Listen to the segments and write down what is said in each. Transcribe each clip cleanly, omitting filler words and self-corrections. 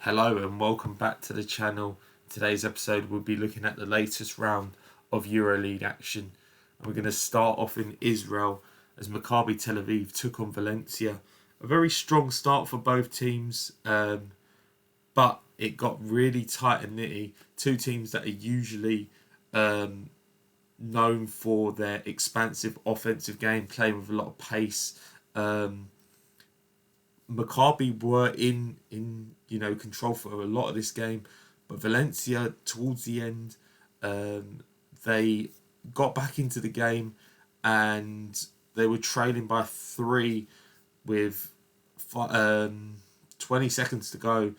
Hello and welcome back to the channel. Today's episode we'll be looking at the latest round of Euroleague action. And we're going to start off in Israel as Maccabi Tel Aviv took on Valencia. A very strong start for both teams, but it got really tight and nitty. Two teams that are usually known for their expansive offensive game, playing with a lot of pace. Maccabi were in control for a lot of this game, but Valencia towards the end, they got back into the game and they were trailing by three with 20 seconds to go.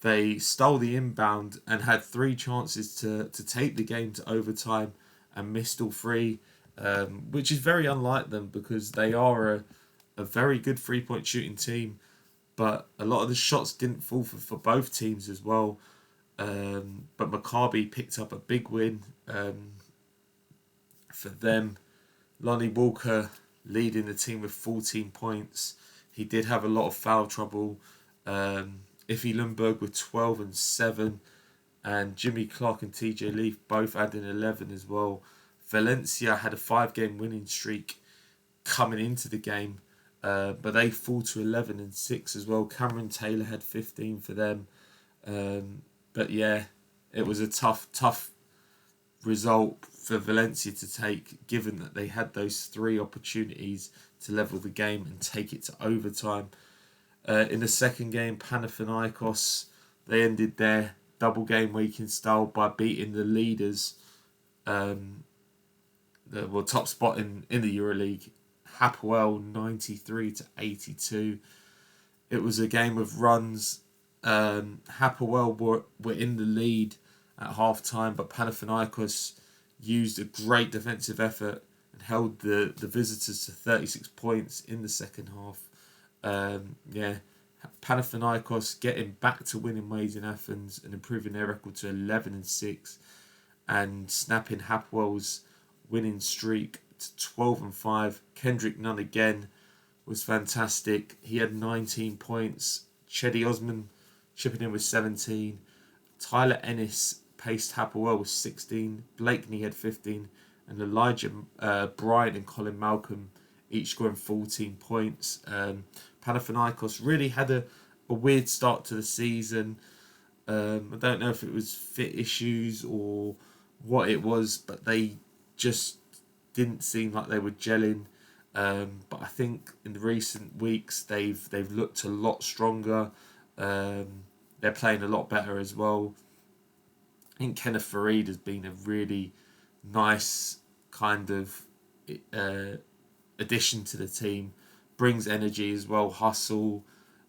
They stole the inbound and had three chances to take the game to overtime and missed all three, which is very unlike them because they are a very good three-point shooting team, but a lot of the shots didn't fall for both teams as well. But Maccabi picked up a big win for them. Lonnie Walker leading the team with 14 points. He did have a lot of foul trouble. Iffy Lundberg with 12 and 7. And Jimmy Clark and TJ Leaf both adding 11 as well. Valencia had a 5-game winning streak coming into the game, but they fall to 11 and 6 as well. Cameron Taylor had 15 for them. But yeah, it was a tough result for Valencia to take, given that they had those three opportunities to level the game and take it to overtime. In the second game, Panathinaikos, they ended their double game week in style by beating the leaders, the top spot in the Euroleague, Hapoel 93-82. It was a game of runs. Hapoel were in the lead at half time, but Panathinaikos used a great defensive effort and held the visitors to 36 points in the second half. Panathinaikos getting back to winning ways in Athens and improving their record to 11 and 6 and snapping Hapoel's winning streak to 12 and 5. Kendrick Nunn again was fantastic. He had 19 points. Cedi Osman chipping in with 17. Tyler Ennis paced Hapoel with 16. Blakeney had 15. And Elijah Bryant and Colin Malcolm each scoring 14 points. Panathinaikos really had a weird start to the season. I don't know if it was fit issues or what it was, but they just didn't seem like they were gelling. But I think in the recent weeks they've looked a lot stronger. They're playing a lot better as well. I think Kenneth Fareed has been a really nice kind of addition to the team. Brings energy as well, hustle,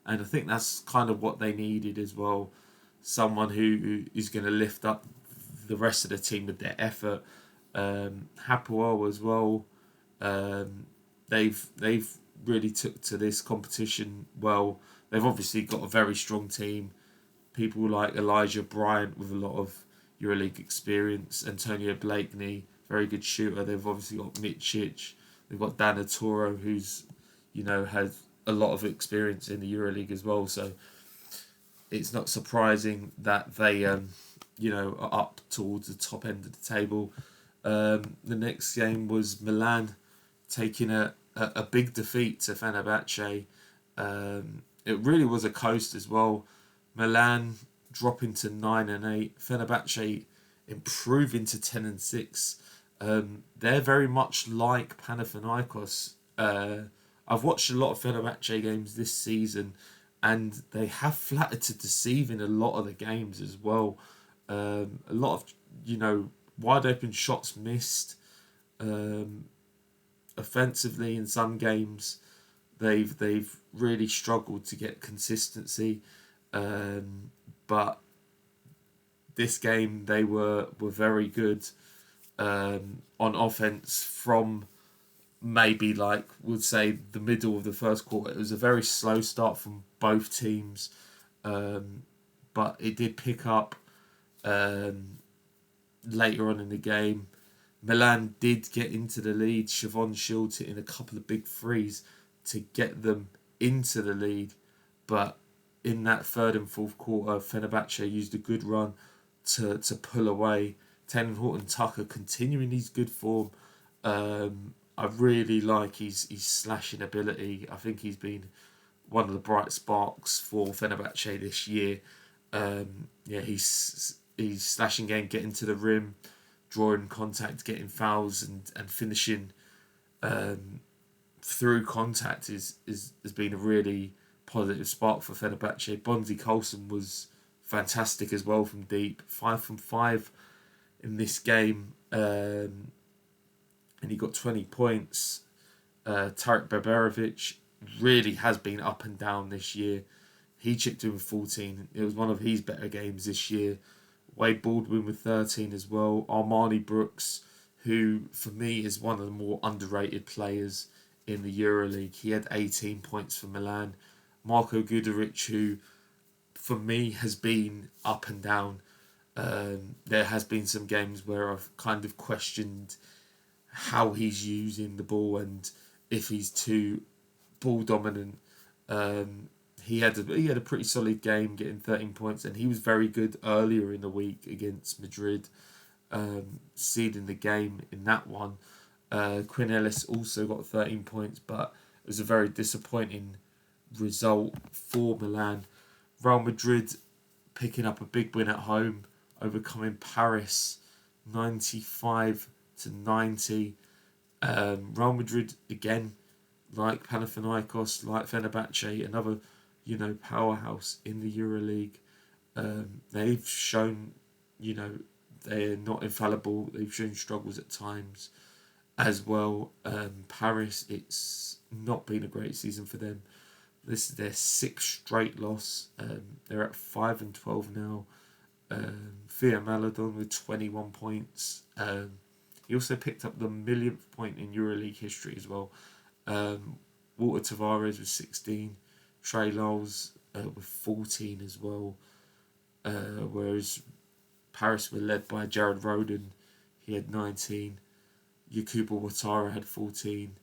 and I think that's kind of what they needed as well. Someone who is going to lift up the rest of the team with their effort. Hapoel as well. They've really took to this competition well. They've obviously got a very strong team. People like Elijah Bryant with a lot of Euroleague experience. Antonio Blakeney, very good shooter. They've obviously got Mičić. They've got Dan Toro, who's has a lot of experience in the Euroleague as well. So it's not surprising that they are up towards the top end of the table. The next game was Milan taking a big defeat to Fenerbahce. It really was a coast as well. Milan dropping to 9 and 8. Fenerbahce improving to 10 and 6. They're very much like Panathinaikos. I've watched a lot of Fenerbahce games this season, and they have flattered to deceive in a lot of the games as well. A lot of wide open shots missed. Offensively in some games, they've really struggled to get consistency. But this game they were very good on offense from maybe would say the middle of the first quarter. It was a very slow start from both teams, but it did pick up later on in the game. Milan did get into the lead. Siobhan Shields hitting a couple of big threes to get them into the lead, but in that third and fourth quarter, Fenerbahce used a good run to pull away. Taylor Horton-Tucker continuing his good form. I really like his slashing ability. I think he's been one of the bright sparks for Fenerbahce this year. Yeah, he's slashing game, getting to the rim, drawing contact, getting fouls, and finishing through contact has been a really positive spark for Fenerbahce. Bonzi Colson was fantastic as well from deep, 5 from 5 in this game, and he got 20 points. Tarek Beberovic really has been up and down this year. He chipped in with 14. It was one of his better games this year. Wade Baldwin with 13 as well. Armani Brooks, who for me is one of the more underrated players in the Euroleague. He had 18 points for Milan. Marko Guduric, who for me has been up and down. There has been some games where I've kind of questioned how he's using the ball and if he's too ball dominant. He had a pretty solid game, getting 13 points, and he was very good earlier in the week against Madrid, seeding the game in that one. Quinn Ellis also got 13 points, but it was a very disappointing result for Milan. Real Madrid picking up a big win at home, overcoming Paris 95-90. Real Madrid again, like Panathinaikos, like Fenerbahce, another powerhouse in the Euroleague. They've shown they're not infallible. They've shown struggles at times as well. Paris, it's not been a great season for them. This is their sixth straight loss. They're at 5-12 now. Thea Maladon with 21 points. He also picked up the millionth point in Euroleague history as well. Walter Tavares with 16. Trey Lyles with 14 as well. Whereas Paris were led by Jared Roden. He had 19. Yakuba Ouattara had 14.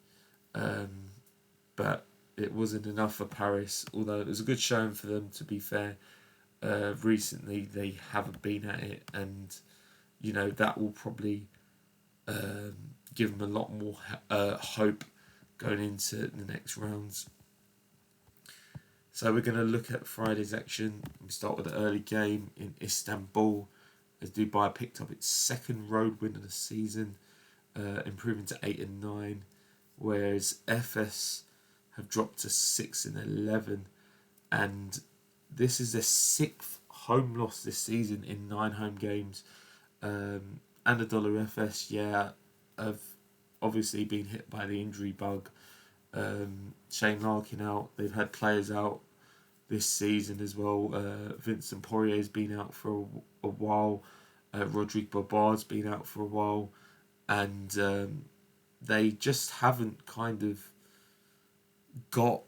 But it wasn't enough for Paris, although it was a good showing for them, to be fair. Recently, they haven't been at it, and that will probably give them a lot more hope going into the next rounds. So we're going to look at Friday's action. We start with the early game in Istanbul, as Dubai picked up its second road win of the season, improving to 8-9, whereas FS have dropped to 6-11, and this is their sixth home loss this season in 9 home games. Anadolu FS, have obviously been hit by the injury bug. Shane Larkin out. They've had players out this season as well. Vincent Poirier's been out for a while. Rodrigue Bobard's been out for a while. And they just haven't kind of got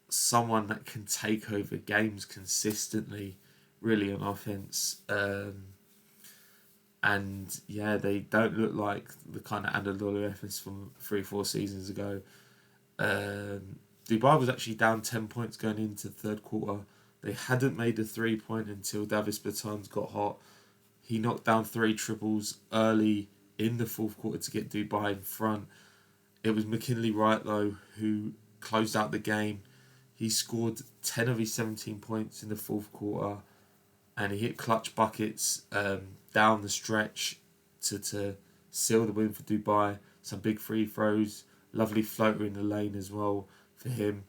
someone that can take over games consistently, really, on offense. And they don't look like the kind of Anadolu FS from 3-4 seasons ago. Dubai was actually down 10 points going into the third quarter. They hadn't made a 3-point until Davis Bertans got hot. He knocked down 3 triples early in the fourth quarter to get Dubai in front. It was McKinley Wright, though, who closed out the game. He scored 10 of his 17 points in the fourth quarter, and he hit clutch buckets down the stretch to seal the win for Dubai. Some big free throws, lovely floater in the lane as well for him.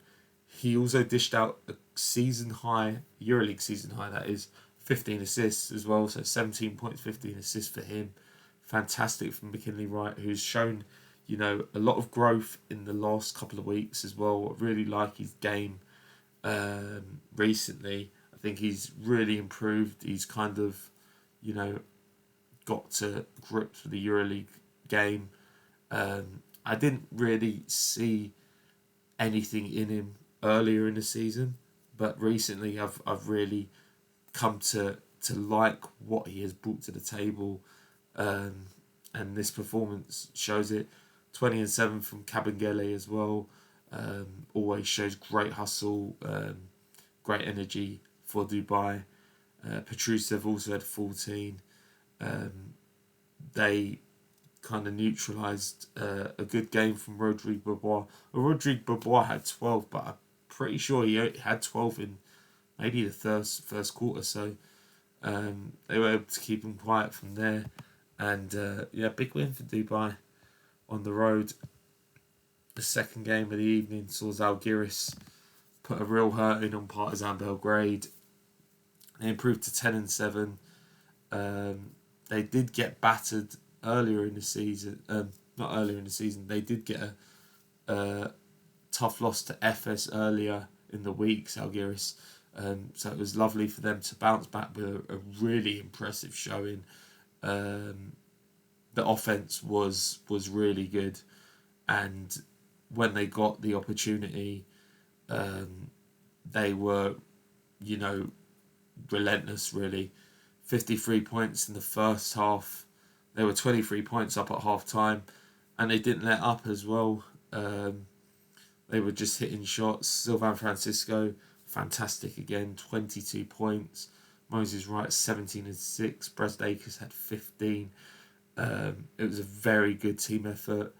He also dished out a season high, Euroleague season high, that is, 15 assists as well, so 17 points, 15 assists for him. Fantastic from McKinley Wright, who's shown a lot of growth in the last couple of weeks as well. I really like his game recently. I think he's really improved. He's kind of, got to grips with the EuroLeague game. I didn't really see anything in him earlier in the season, but recently I've really come to like what he has brought to the table, and this performance shows it. 20-7 from Kabengele as well. Always shows great hustle. great energy for Dubai. Petrusev also had 14. They kind of neutralised a good game from Rodrigue Bobois. Well, Rodrigue Bobois had 12, but I'm pretty sure he had 12 in maybe the first quarter. So they were able to keep him quiet from there. And big win for Dubai on the road. The second game of the evening saw Zalgiris put a real hurting on Partizan Belgrade. They improved to 10-7. They did get battered earlier in the season. Not earlier in the season. They did get a tough loss to Efes earlier in the week, Zalgiris. So it was lovely for them to bounce back with a really impressive showing. The offense was really good, and when they got the opportunity, they were, relentless. Really, 53 points in the first half. They were 23 points up at half time, and they didn't let up as well. They were just hitting shots. Sylvain Francisco, fantastic again, 22 points. Moses Wright, 17-6. Brest Akers had 15. It was a very good team effort.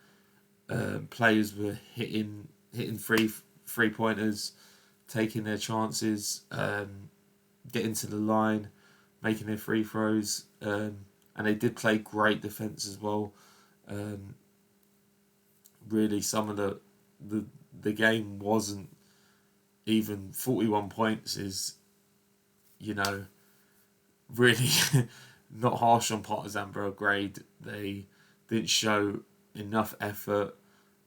Players were hitting three pointers, taking their chances, getting to the line, making their free throws, and they did play great defense as well. Really, some of the game wasn't even 41 points is, really not harsh on Partizan Belgrade. They didn't show enough effort.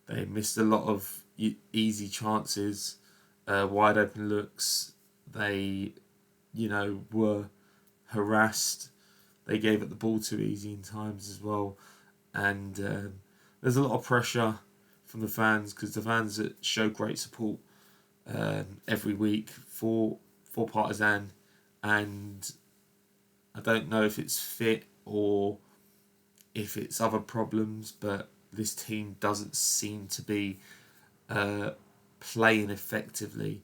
They missed a lot of easy chances, wide open looks. They, were harassed. They gave up the ball too easy in times as well. And there's a lot of pressure from the fans, because the fans that show great support every week for Partizan, and I don't know if it's fit or if it's other problems, but this team doesn't seem to be playing effectively.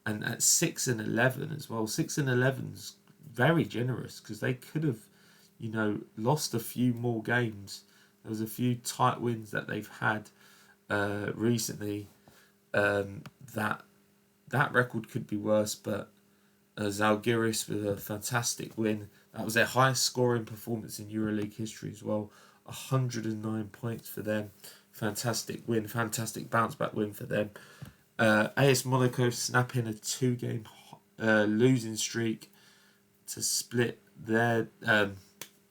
And at 6-11 as well, 6-11's very generous, because they could have, lost a few more games. There was a few tight wins that they've had recently. That record could be worse, but Zalgiris with a fantastic win. That was their highest scoring performance in Euroleague history as well. 109 points for them. Fantastic win, fantastic bounce back win for them. AS Monaco snapping a 2-game losing streak to split their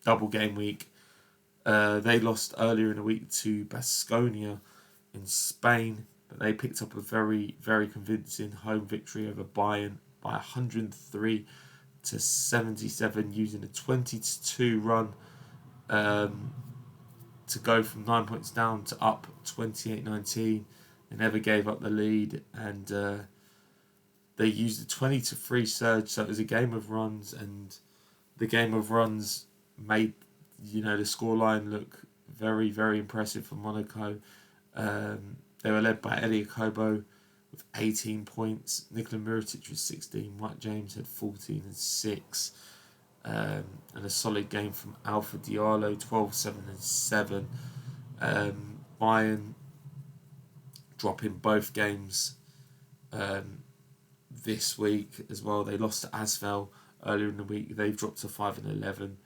double game week. They lost earlier in the week to Baskonia in Spain, but they picked up a very, very convincing home victory over Bayern by 103-77, using a 20-2 run to go from 9 points down to up 28-19. They never gave up the lead, and they used a 20-3 surge, so it was a game of runs, and the game of runs made the scoreline look very, very impressive for Monaco. They were led by Elie Kobo with 18 points. Nikola Mirotic with 16. Mike James had 14-6. And a solid game from Alpha Diallo, 12-7-7. Bayern dropping both games this week as well. They lost to Asvel earlier in the week. They've dropped to 5-11.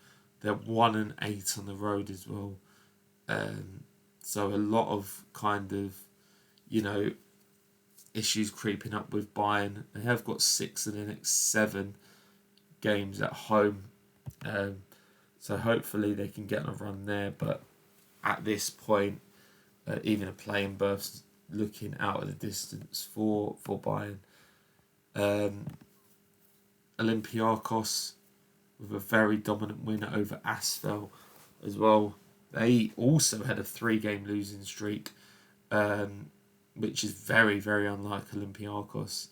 They're 1-8 on the road as well. So a lot of issues creeping up with Bayern. They have got 6 of the next 7 games at home. So hopefully they can get on a run there. But at this point, even a play-in berth's looking out of the distance for Bayern. Olympiacos with a very dominant win over Asvel as well. They also had a 3-game losing streak, which is very, very unlike Olympiacos.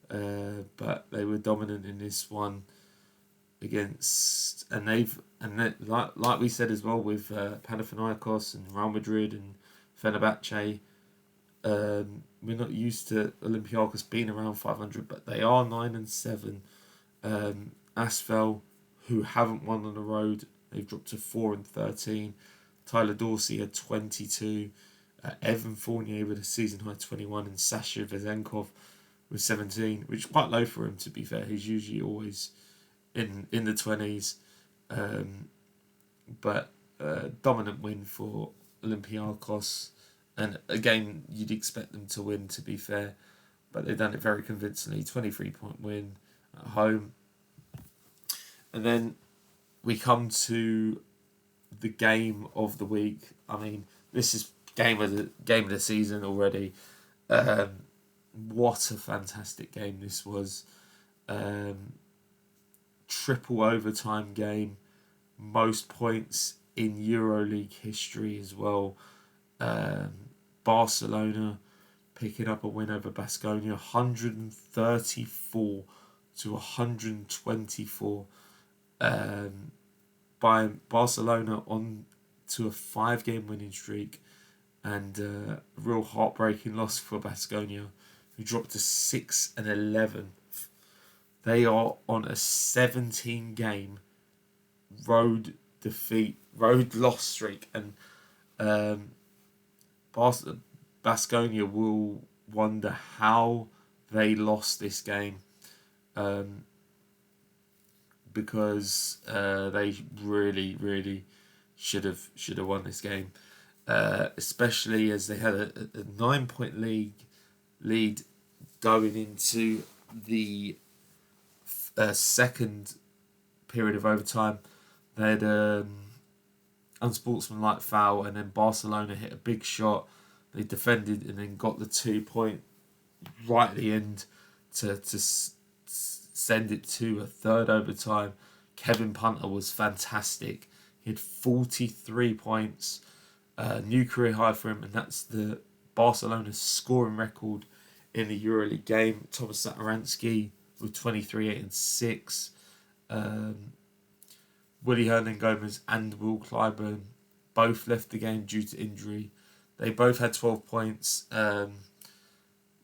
But they were dominant in this one against, like we said as well with Panathinaikos and Real Madrid and Fenerbahce. We're not used to Olympiacos being around 500, but they are 9-7. Asvel, who haven't won on the road, they've dropped to 4-13. Tyler Dorsey had 22. Evan Fournier with a season high 21, and Sasha Vezenkov with 17, which is quite low for him, to be fair. He's usually always in the 20s. But dominant win for Olympiacos, and again, you'd expect them to win, to be fair, but they've done it very convincingly. 23-point win at home. And then we come to the game of the week. I mean, this is game of the season already. What a fantastic game this was. Triple overtime game. Most points in Euroleague history as well. Barcelona picking up a win over Baskonia, 134-124. By Barcelona on to a 5-game winning streak, and a real heartbreaking loss for Baskonia, who dropped to 6-11. They are on a 17-game road loss streak, and Baskonia will wonder how they lost this game, because they really should have won this game, especially as they had a 9-point lead going into the second period of overtime. They had unsportsmanlike foul, and then Barcelona hit a big shot. They defended and then got the 2-point right at the end to send it to a third overtime. Kevin Punter was fantastic. He had 43 points, new career high for him, and that's the Barcelona's scoring record in the Euroleague game. Thomas Satoransky with 23, 8 and 6. Willie Hernan-Gomez and Will Clyburn both left the game due to injury. They both had 12 points.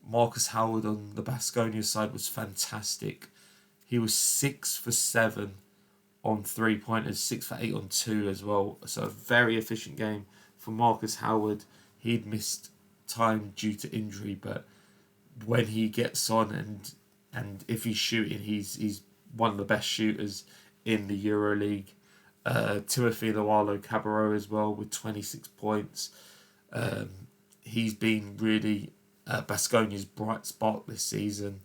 Marcus Howard on the Baskonia side was fantastic. He was 6 for 7 on 3-pointers, 6 for 8 on 2 as well. So a very efficient game for Marcus Howard. He'd missed time due to injury, but when he gets on and if he's shooting, he's one of the best shooters in the Euroleague. Timothy Lualo-Cabarrot as well with 26 points. He's been really Baskonia's bright spark this season.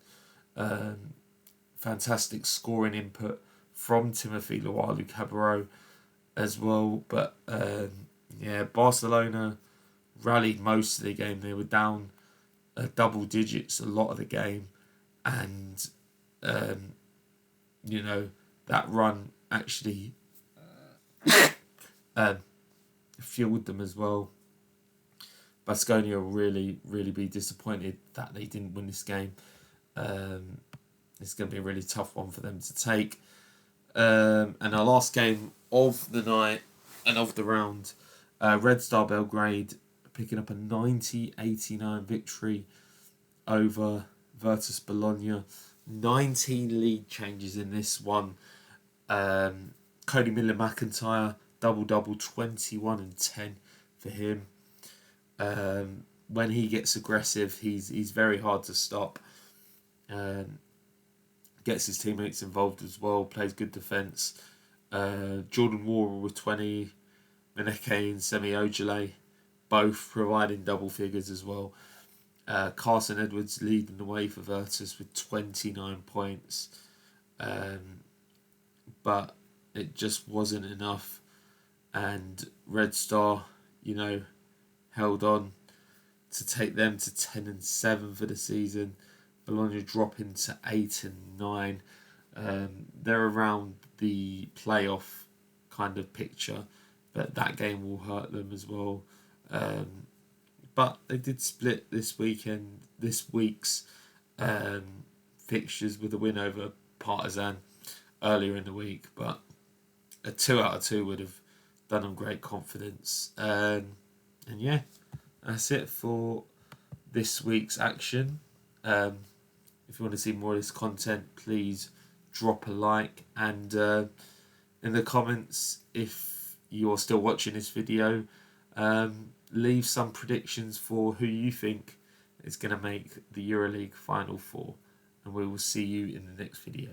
Fantastic scoring input from Timothy Lualo-Cabarrot as well. But Barcelona rallied most of the game. They were down double digits a lot of the game, and that run actually fueled them as well. Baskonia will really be disappointed that they didn't win this game. It's going to be a really tough one for them to take. And our last game of the night and of the round, Red Star Belgrade picking up a 90-89 victory over Virtus Bologna. 19 lead changes in this one. Cody Miller-McIntyre, double-double, 21 and 10 for him. When he gets aggressive, he's very hard to stop. Gets his teammates involved as well, plays good defence. Jordan Wara with 20, Meneke and Semi Ojale, both providing double figures as well. Carson Edwards leading the way for Virtus with 29 points. But it just wasn't enough. And Red Star, held on to take them to 10 and 7 for the season. Bologna dropping to 8 and 9. They're around the playoff kind of picture, but that game will hurt them as well. But they did split this week's fixtures with a win over Partizan earlier in the week. But a 2 out of 2 would have done them great confidence. And yeah, that's it for this week's action. If you want to see more of this content, please drop a like, and in the comments, if you're still watching this video, leave some predictions for who you think is going to make the Euroleague Final Four, and we will see you in the next video.